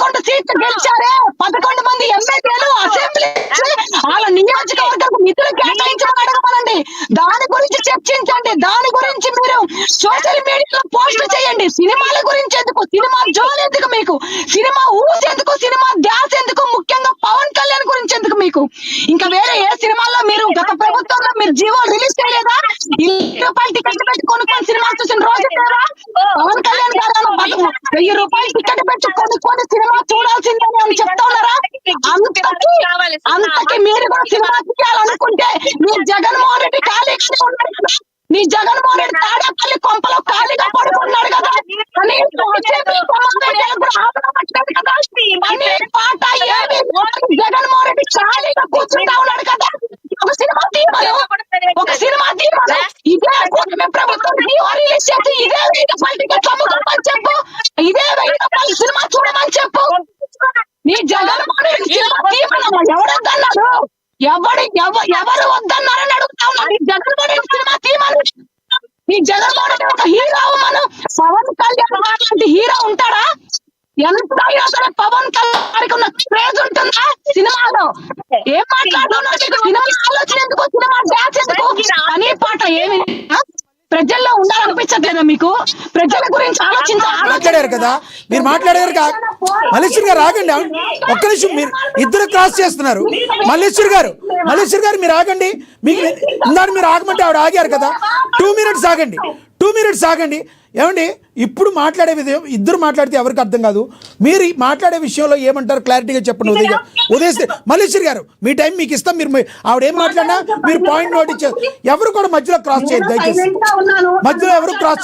11 సీట్లు గెలిచారే, 11 మంది ఎమ్మెల్యేలు అసెంబ్లీ వాళ్ళ నియోజకవర్గం నిధులు కేటాయించమని అడగమనండి. దాని గురించి చర్చించండి. దాని గురించి మీరు సోషల్ మీడియాలో పోస్ట్ చేయండి. సినిమాల గురించి ఎందుకు, సినిమా జోల్ ఎందుకు మీకు, సినిమా ఊస్ ఎందుకు, సినిమా ధ్యాస ఎందుకు, ముఖ్యంగా పవన్ కళ్యాణ్ గురించి ఎందుకు మీకు? ఇంకా వేరే ఏ సినిమాల్లో మీరు గత ప్రభుత్వంలో మీరు జీవోలు రిలీజ్ చేయలేదా? ₹1,000 టికెట్ పెట్టి కొనుక్కొని సినిమా చూసిన రోజు లేదా? పవన్ కళ్యాణ్ గారు ₹1,000 టికెట్ పెట్టి కొనుక్కొని సినిమా చూడాల్సిందని అని చెప్తా ఉన్నారా? అంతకి మీరు కూడా సినిమా తీయాలనుకుంటే మీ జగన్మోహన్ రెడ్డి ఖాళీగానే ఉన్నాడు కదా, మీ జగన్మోహన్ రెడ్డి తాడేపల్లి కొంపలో ఖాళీగా పడుకున్నాడు కదా, అని పాట ఏమి జగన్మోహన్ రెడ్డి ఖాళీగా కూర్చుంటా ఉన్నాడు కదా. ఒక సినిమా తీయమను, ఒక సినిమా తీయమను. ఇదే కూటమి ప్రభుత్వం రిలీజ్ చేసి ఇదే ₹1,000 టికెట్లు అమ్ముకోమని చెప్పు, ఇదే ₹1,000 సినిమా చూడమని చెప్పు. నీ జగన్మోహన్ రెడ్డి సినిమా తీయమనమ్మా. ఎవరొద్దన్నారు? ఎవరు వద్దన్నారని అడుగుతా ఉన్నా. నీ జగన్మోహన్ రెడ్డి సినిమా తీయమని. నీ జగన్మోహన్ రెడ్డి ఒక హీరో అవ్వమను. పవన్ కళ్యాణ్ లాంటి హీరో ఉంటాడా? ఎంత అయినా సరే పవన్ కళ్యాణ్ ఉన్న క్రేజ్ ఉంటుందా సినిమాలో? ఏం మాట్లాడుతున్నారు? సినిమా ఆలోచన ఎందుకు, సినిమా డాన్స్ ఎందుకు, అనే పాట ఏమి ప్రజల్లో ఉండాలనిపించట్లేదా మీకు? ప్రజల గురించి మాట్లాడారు కదా మీరు, మాట్లాడారు కదా. మల్లేశ్వరి గారు ఆగండి, ఒక్క నిమిషం. మీరు ఇద్దరు క్రాస్ చేస్తున్నారు. మల్లేశ్వరి గారు మీరు ఆగండి. మీకు ఇందాక మీరు ఆగమంటే ఆవిడ ఆగారు కదా. 2 minutes ఆగండి, 2 minutes ఆగండి. ఏమండి ఇప్పుడు మాట్లాడే విధం ఇద్దరు మాట్లాడితే ఎవరికి అర్థం కాదు. మీరు మాట్లాడే విషయంలో ఏమంటారు క్లారిటీగా చెప్పండి. ఉదయ్ మల్లేశ్వరి గారు మీ టైం మీకు ఇస్తాం. మీరు ఆవిడ ఏం మాట్లాడినా మీరు పాయింట్ నోట్ ఇచ్చారు. ఎవరు కూడా మధ్యలో క్రాస్ చేయొద్దు దయచేసి. మధ్యలో ఎవరు క్రాస్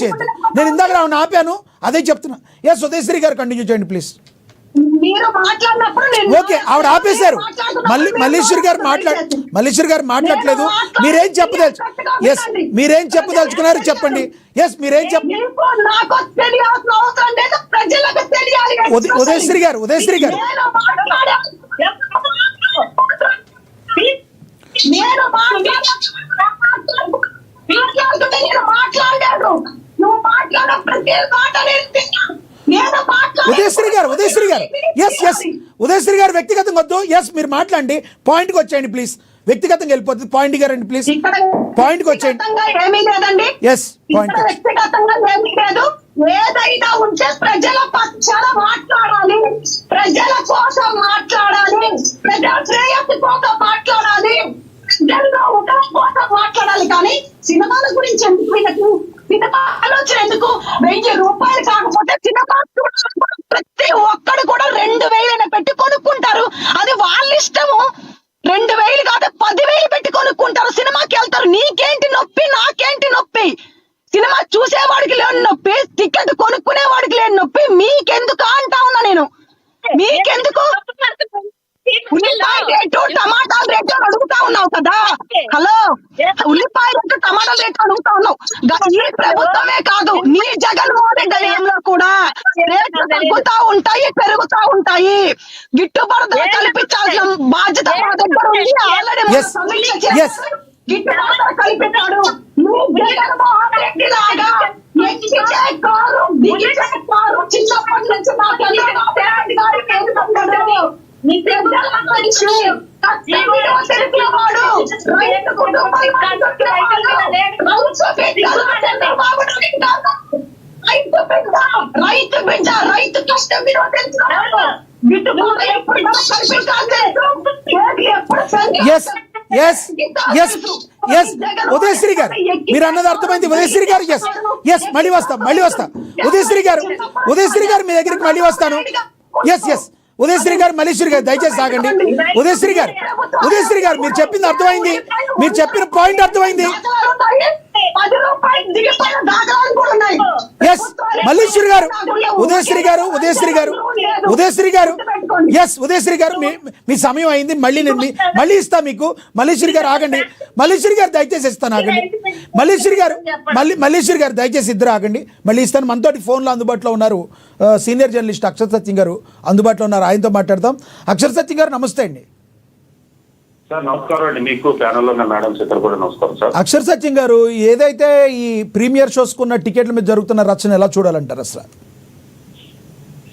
చేయొద్దు. నేను ఇందాక ఆవిడ ఆపాను, అదే చెప్తున్నా. ఎస్ ఉదయశ్రీ గారు కంటిన్యూ చేయండి ప్లీజ్. ఓకే ఆవిడ ఆపేశారు. మల్లేశ్వరి గారు మాట్లాడలేదు. మీరేం చెప్పదలుచుకున్నారు చెప్పండి. ఎస్ మీరేం ఉదయశ్రీ గారు ఉదయశ్రీ గారు వ్యక్తిగతంగా వద్దు. ఎస్ మీరు మాట్లాడండి, పాయింట్కి వచ్చేయండి ప్లీజ్. వ్యక్తిగతంగా వెళ్ళిపోతుంది, పాయింట్ గారండి ప్లీజ్. పాయింట్కి వచ్చేయండి. Yes point. వ్యక్తిగతంగా ఏమీ లేదు. ఏదైనా ఉంటే ప్రజల పక్షాన మాట్లాడాలి, ప్రజల కోసం మాట్లాడాలి, ప్రజల శ్రేయస్సు కోసం మాట్లాడాలి, ప్రజల్లో ఉపయోగం కోసం మాట్లాడాలి. కానీ సినిమాల గురించి ఎందుకు, సినిమా ఆలోచన ఎందుకు? ₹1,000 కాకపోతే సినిమా ప్రతి ఒక్కడు కూడా 2,000 పెట్టి కొనుక్కుంటారు. అది వాళ్ళ ఇష్టము. 2,000 కాదు 10,000 పెట్టి కొనుక్కుంటారు, సినిమాకి వెళ్తారు. నీకేంటి నొప్పి, నాకేంటి నొప్పి? సినిమా చూసేవాడికి లేని నొప్పి, టికెట్ కొనుక్కునే వాడికి లేని నొప్పి మీకెందుకు అంటా ఉన్నా నేను. మీకెందుకు? ఉల్లిపాయ రేటు టమాటాల రేటు అడుగుతా ఉన్నావు కదా. హలో, ఉల్లిపాయ రేటు టమాటాల రేటు అడుగుతా ఉన్నావు. ఈ ప్రభుత్వమే కాదు, నీ జగన్మోహన్ రెడ్డి హయాంలో కూడా రేట్లు తగ్గుతా ఉంటాయి, పెరుగుతా ఉంటాయి. గిట్టుబాటు కల్పించాల్సిన బాధ్యత మా దగ్గర ఉంది. ఆల్రెడీ గిట్టుబాటు కల్పించాడు. జగన్మోహన్ రెడ్డి లాగా ఎక్కించే కారు, దిగిచే కారు చిన్నప్పటి నుంచి మాకెళ్ళి రైతు కష్టం ఉదయశ్రీ గారు మీరు అన్నది అర్థమైంది. ఉదయశ్రీ గారు ఎస్ మళ్ళీ వస్తా. ఉదయశ్రీ గారు మీ దగ్గరికి మళ్ళీ వస్తాను. ఎస్ ఉదయశ్రీ గారు, మల్లేశ్వరి గారు దయచేసి ఆగండి. ఉదయశ్రీ గారు మీరు చెప్పింది అర్థమైంది, మీరు చెప్పిన పాయింట్ అర్థమైంది. ఎస్ మల్లేశ్వరి గారు, ఉదయశ్రీ గారు మీ సమయం అయింది. మళ్ళీ ఇస్తా మీకు. మల్లేశ్వరి గారు ఆగండి. మల్లేశ్వరి గారు దయచేసి ఇస్తాను, ఆగండి. మల్లేశ్వరి గారు దయచేసి ఇద్దరు ఆగండి, మళ్ళీ ఇస్తాను. మనతోటి ఫోన్లో అందుబాటులో ఉన్నారు సీనియర్ జర్నలిస్ట్ అక్షర్ సత్యం గారు అందుబాటులో ఉన్నారు. ఆయనతో మాట్లాడతాం. అక్షర్ సత్యం గారు నమస్తే అండి. సార్ నమస్కారం అండి. మీకు ప్యానెల్లో ఉన్న మేడం ఇద్దరు కూడా నమస్కారం సార్. అక్షర్ సత్యం గారు, ఏదైతే ఈ ప్రీమియర్ షోస్ కున్న టికెట్ల మీద జరుగుతున్న రచన ఎలా చూడాలంటారు అసలు?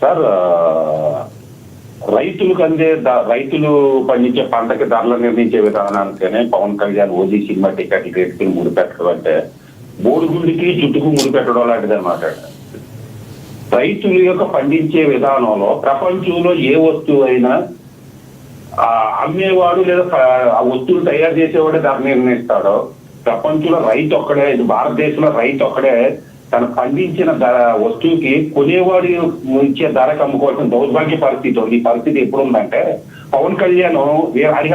సార్ రైతులకు రైతులు పండించే పంటకి ధరలు నిర్ణయించే విధానానికనే పవన్ కళ్యాణ్ ఓజీ సినిమా టికెట్లు రేటుకి ముడిపెట్టడం అంటే బోడిగుండికి జుట్టుకు ముడిపెట్టడం లాంటిది అనమాట. రైతుల యొక్క పండించే విధానంలో ప్రపంచంలో ఏ వస్తువు అయినా అమ్మేవాడు లేదా ఆ వస్తువులు తయారు చేసేవాడే ధర నిర్ణయిస్తాడో, ప్రపంచంలో రైతు ఒక్కడే, భారతదేశంలో రైతు ఒక్కడే తను పండించిన వస్తువుకి కొనేవాడు ఇచ్చే ధరకు అమ్ముకోవాల్సిన దౌర్భాగ్య పరిస్థితి ఉంది. ఈ పరిస్థితి ఎప్పుడు ఉందంటే పవన్ కళ్యాణ్